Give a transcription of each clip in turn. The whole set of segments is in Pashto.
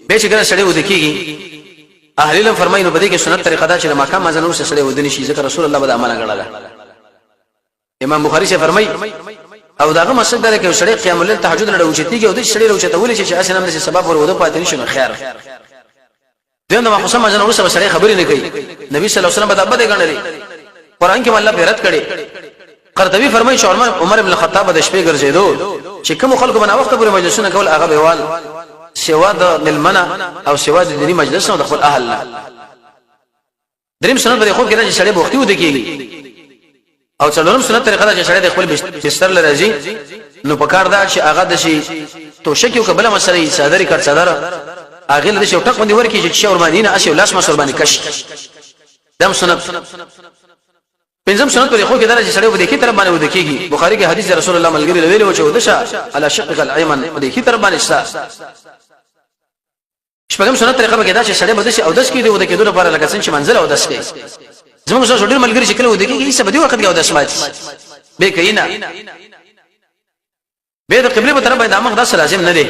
به چې کله سړی ودکیږي اهل علم فرمایي نو بده کې سنت طریقه دا چې مقام ځنه ورسره سړی ودني شي ځکه رسول الله بده امانه غړاله امام بخاری سے فرمایي او داغه مسجد دا کې سړی قیام الليل تهجد نه راوچتيږي او د سړی راوچتول چې اسنه هم د سبب ور وده پاتې نشي نو خیر دنه ما خصم ځنه ورسره سړی خبرې نه کوي نبی صلی الله علیه وسلم بده بده غړلې قران کې الله بیرت کړي قرطبي فرمایي چې عمر ابن الخطاب د شپې ګرځیدو چې کوم خلکو بنا وخت پورې مجلسونه کول هغه بهوال سوا د ملمنه او سوا د دینی مجلس او د خپل اهل دریم سنت په خو کې راځي سړی بوختي ودکېږي او څلورم سنت طریقه دا چې سړی د خپل بستر لراځي نو په کار دا چې هغه د شي توشک یو قبل مسلې صدري کړ صدر هغه د شي ټک باندې ورکی چې شاور باندې نه اسی لاس مسل باندې کش دم سنت پنځم سنت په خو کې دا چې سړی ودکې تر باندې ودکېږي بخاری کې حدیث رسول الله ملګری ویلو چې ودشه على شقق الايمن ودکې تر باندې شتا شپږم سنت طریقه به دا چې سړی بده شي او داس کې دی ودکې دوه لپاره لکه څنګه چې منزل او داس کې زموږ سره ډېر ملګری شکل ودکېږي څه بده وخت کې او داس ماتي به کینا به د قبله په طرف باندې امر داس لازم نه دی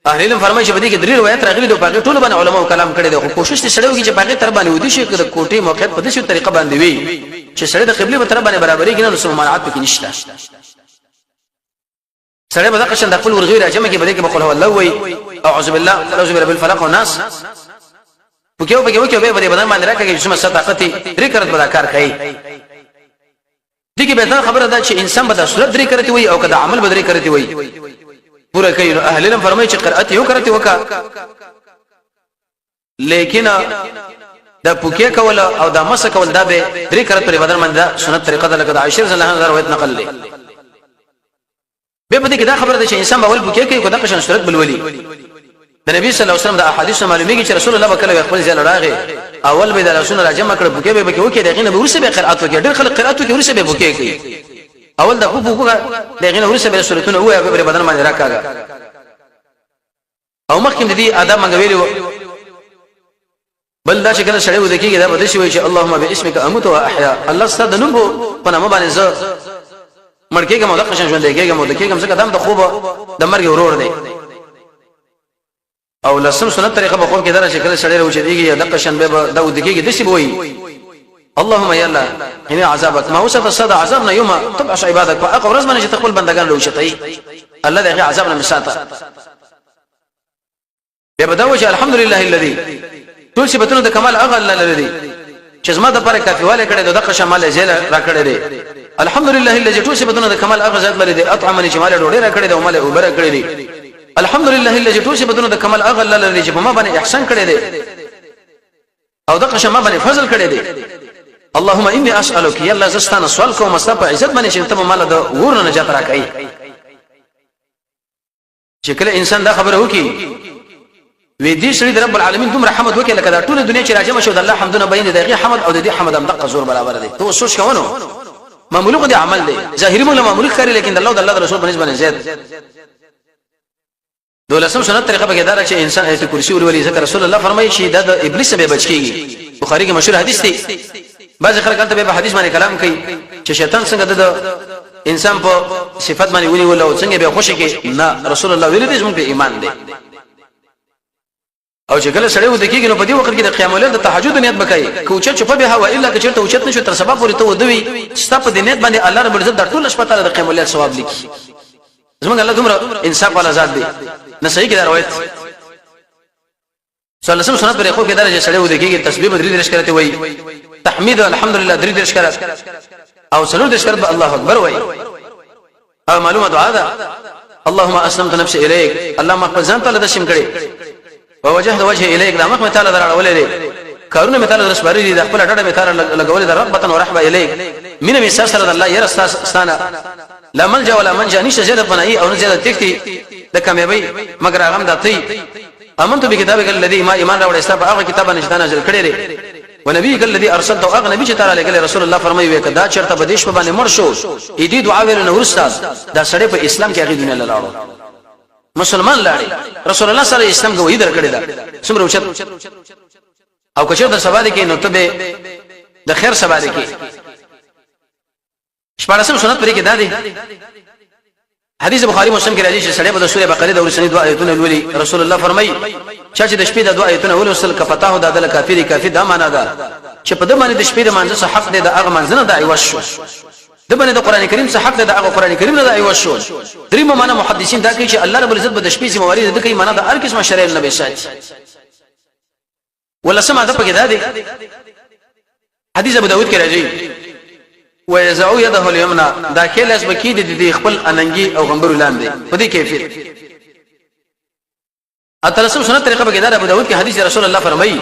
اهل علم فرمایي چې بده کې درې روایت راغلي دوه باقي ټول باندې علماء کلام کړي دي خو کوشش دې سړی وکړي چې باقي تر باندې ودی شي د کوټي موقعیت په دې طریقه باندې وي چې سړی د قبله په طرف باندې برابرۍ کې نه رسوم مانعات پکې نشته سړی به دغه شند خپل ورغوي راځم کې بده کې بقول هو الله وي اعوذ بالله اعوذ برب الفلق والناس پکيو به بده بدن باندې راکړي چې مسه طاقت درې کرت بدا کار کوي دغه به دا خبره ده چې انسان به د صورت درې کرتی وي او کدا عمل بدرې کرتی وي پورا کوي اهل علم فرمایي چې قرأت یو کرتی وکا لیکن دا پوکي کول او دا مسه کول دا به درې کرت پر بدن باندې سنت طریقه ده لکه عائشہ رضی الله عنها روایت نقل لې به بده کې دا خبره ده چې انسان به ول پوکي کوي کدا قشن صورت بلولي د نبی صلی الله علیه وسلم د احادیث معلومیږي چې رسول الله وکړي خپل ځای راغی اول به د رسول الله جمع کړ بوکي به وکړي دغه نه ورسې به قرأت وکړي ډېر خلک قرأت وکړي ورسې به بوکي کوي اول د بوکو دغه نه ورسې به سورتونه وای به بدن باندې راکاګه او مخکې د دې ادب منګویلی بل دا چې کله سړی ودکېږي دا بده شي وي چې اللهم باسمک اموت واحیا الله ستاسو نوم په نامه باندې ز مړکېږم او د قشن ژوند کېږم او د کېږم څنګه دم د خوب د مرګ ورور دی او لسم سنت طریقه په خو کې دا چې کله سړی راوچېږي د قشن به د ودکېږي د سی وي اللهم یا الله ان عذابك ما وصف الصد عذابنا يوم تبعث عبادك فاقرز من تقبل بندگان راوچتای الله دغه عذابنا مساته به بدو چې الحمد لله الذي ټول صفاتونه د کمال هغه الله لري چې زما د پاره کافیواله کړي د قشماله زیل را کړي دي الحمد لله الذي ټول صفاتونه د کمال هغه ذات لري اطعمني چې مال ډوډۍ را کړي دي او مال اوبره کړي دي الحمد لله الذي ټول صفاتونه د کمال هغه الله لري چې په ما باندې احسان کړي دي او د قشمه باندې فضل کړي دي اللهم اني اسالك يا الله زستانه سوال کوم مستپ عزت باندې چې ته مال د ورن نجات راکړي چې کله انسان دا خبره وکي وې دې سړي د رب العالمین دومره حمد وکړي لکه دا ټول دنیا چې راځم شو د الله حمدونه بین دغه حمد او د دې حمد هم دغه زور برابر دي ته سوچ کوونو معمولی دي عمل دي ظاهري موږ معمولی کاری لیکن الله د الله رسول په نسبت زیات دولسم سنت طریقه به دا چې انسان ایت کرسی ولولي ذکر رسول الله فرمایي چې د ابلیس به بچ کیږي بخاری کې مشهور حدیث دی بعض خلک ته به حدیث باندې کلام کوي چې شیطان څنګه د انسان په صفات باندې ونی ولا او څنګه به خوشي کې نه رسول الله ویل دي زموږ ایمان دی او چې کله سړی ودکېږي نو په دې وخت کې د قیام الليل د تهجد نیت وکړي کوچه چپه به هوا الا کچرته اوچت نشو تر سبب پورې ته ودوي ستاسو د نیت باندې الله رب العزت د ټول شپه تعالی د قیام الليل ثواب لیکي زموږ الله دومره انصاف والا ذات دی نه صحیح کې دا روایت صلی الله علیه وسلم سنت پر خو کې دا چې سړی ودکېږي تسبیح درې درش کرته وای تحمید الحمدلله درې درش کرته او سلام درش کرته الله اکبر وای او معلومه دعا ده اللهم اسلمت نفسي اليك اللهم اقبل تعالی د شم کړي ووجهت وجهي اليك دا مخ تعالی دراولې دي کارونه مثال رسباري دي خپل ډډه مثال لګولې د رغبه ورحبه اليك مين می سره الله ير استانه لا ملجا ولا منجا نشه زیاده پناهي او نه زیاده تکتي د کامیابی مگر هغه د تی امنت بكتابك الذي ما ایمان راوړ استا په هغه کتاب نشته نازل کړي دي ونبيك الذي ارسلته هغه نبی چې تعالی لګل رسول الله فرمایي وکدا چرته بدیش په باندې مر شو اې دې دعا ویل نو ورستاد دا سړی په اسلام کې هغه دنیا لاړو مسلمان لاړي رسول الله صلی الله علیه وسلم کوي درکړي دا څومره اوچت او کچو د سبا دي کې نو ته د خیر سبا دي کې شپږم سنت پرې کې دا دي حدیث بخاری مسلم کې راځي چې سړی په سورې بقره د ورسنی دعا آیتونه ولولي رسول الله فرمایي چې د شپې د دعا آیتونه ولوسل کفتاه د دل کافی دا معنا ده چې په دې باندې د شپې د مانځه څخه حق دی د هغه مانځنه د ایواش شو د باندې د قران کریم څخه حق دی د هغه قران کریم نه د ایواش شو دریم معنا محدثین دا کوي چې الله رب العزت به د شپې موارد د کوي معنا د هر قسمه شرایط نه بشات ولا سمع ده پکې دا دی حدیث ابو داود کې راځي ويزعو يده اليمنى دا کله اس بکید دي خپل اننګي او غمبر لاندې په دې کیفیت اتلسم سنت طریقه بګیدار ابو داود کې حدیث رسول الله فرمایي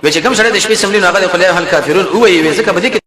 چې کوم سره د شپې سملی نه هغه خلای هل کافرون او وي ځکه په دې کې